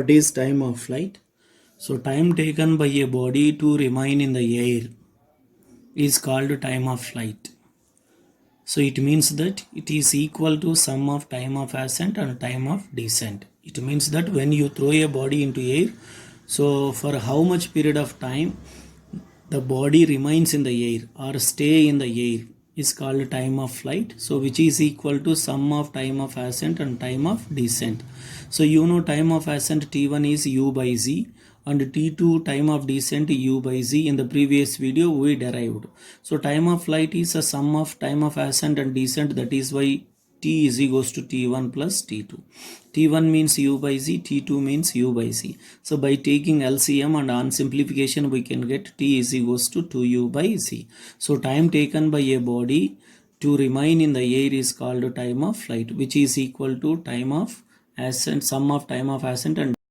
What is time of flight? So time taken by a body to remain in the air is called time of flight. So it means that it is equal to sum of time of ascent and time of descent. It means that when you throw a body into air, so for how much period of time the body remains in the air or stay in the air is called time of flight. So which is equal to sum of time of ascent and time of descent. So you know time of ascent T1 is u by z and T2 time of descent u by z. In the previous video we derived. So time of flight is a sum of time of ascent and descent, that is why T is equals to T1 plus T2. T1 means u by z, T2 means u by z. So by taking LCM and on simplification we can get T is equals to 2u by z. So time taken by a body to remain in the air is called time of flight, which is equal to time of ascent, sum of time of ascent and